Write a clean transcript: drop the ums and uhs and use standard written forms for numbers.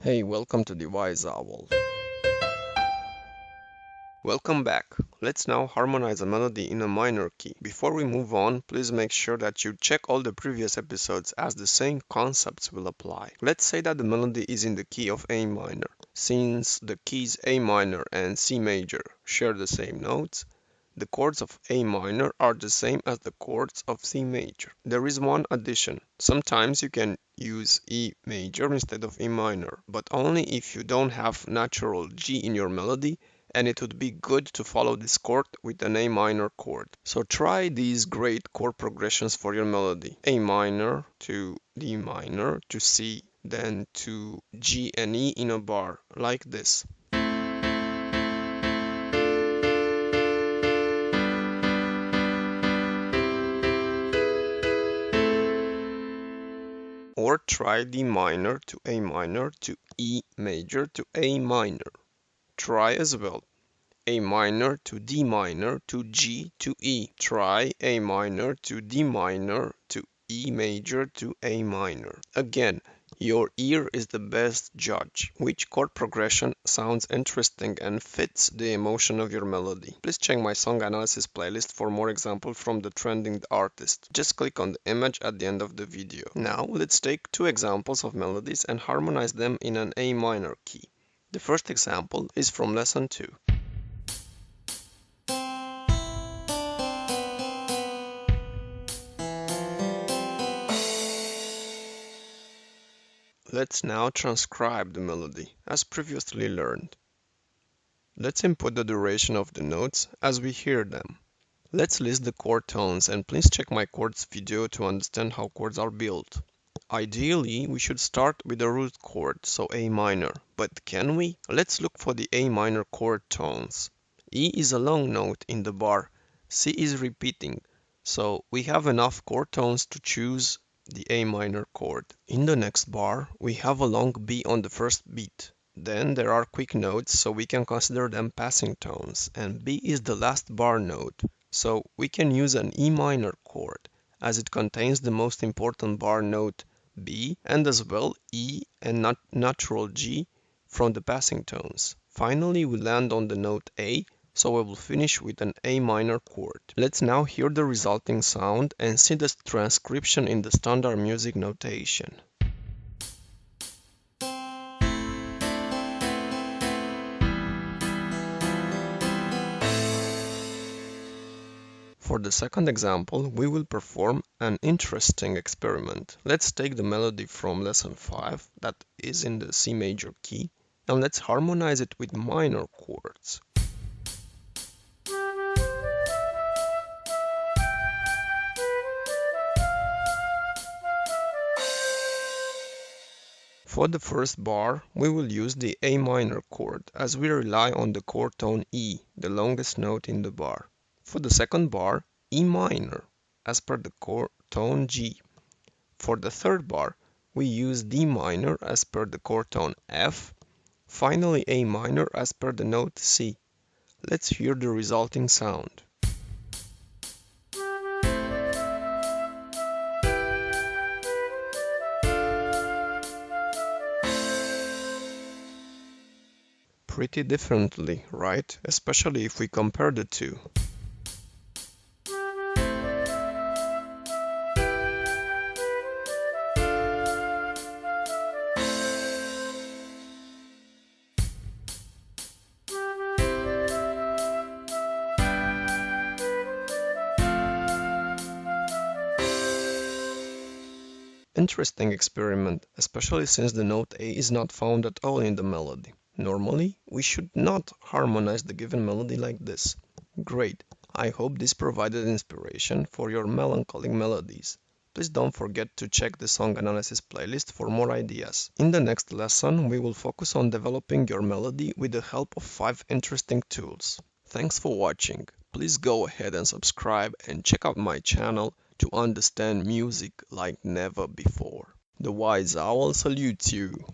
Hey, welcome to the Wise Owl. Welcome back. Let's now harmonize a melody in a minor key. Before we move on, please make sure that you check all the previous episodes as the same concepts will apply. Let's say that the melody is in the key of A minor. Since the keys A minor and C major share the same notes, the chords of A minor are the same as the chords of C major. There is one addition. Sometimes you can use E major instead of E minor, but only if you don't have natural G in your melody, and it would be good to follow this chord with an A minor chord. So try these great chord progressions for your melody. A minor to D minor to C, then to G and E in a bar, like this. Or try D minor to A minor to E major to A minor. Try as well A minor to D minor to G to E. Try A minor to D minor to E major to A minor. Again, your ear is the best judge. Which chord progression sounds interesting and fits the emotion of your melody? Please check my song analysis playlist for more examples from the trending artist. Just click on the image at the end of the video. Now let's take two examples of melodies and harmonize them in an A minor key. The first example is from lesson 2. Let's now transcribe the melody, as previously learned. Let's input the duration of the notes as we hear them. Let's list the chord tones, and please check my chords video to understand how chords are built. Ideally, we should start with the root chord, so A minor, but can we? Let's look for the A minor chord tones. E is a long note in the bar, C is repeating, so we have enough chord tones to choose the A minor chord. In the next bar, we have a long B on the first beat. Then there are quick notes, so we can consider them passing tones, and B is the last bar note, so we can use an E minor chord, as it contains the most important bar note B, and as well E and natural G from the passing tones. Finally, we land on the note A, so I will finish with an A minor chord. Let's now hear the resulting sound and see the transcription in the standard music notation. For the second example, we will perform an interesting experiment. Let's take the melody from lesson 5, that is in the C major key, and let's harmonize it with minor chords. For the first bar, we will use the A minor chord, as we rely on the chord tone E, the longest note in the bar. For the second bar, E minor, as per the chord tone G. For the third bar, we use D minor as per the chord tone F. Finally, A minor as per the note C. Let's hear the resulting sound. Pretty differently, right? Especially if we compare the two. Interesting experiment, especially since the note A is not found at all in the melody. Normally, we should not harmonize the given melody like this. Great, I hope this provided inspiration for your melancholic melodies. Please don't forget to check the song analysis playlist for more ideas. In the next lesson, we will focus on developing your melody with the help of 5 interesting tools. Thanks for watching. Please go ahead and subscribe and check out my channel to understand music like never before. The Wise Owl salutes you.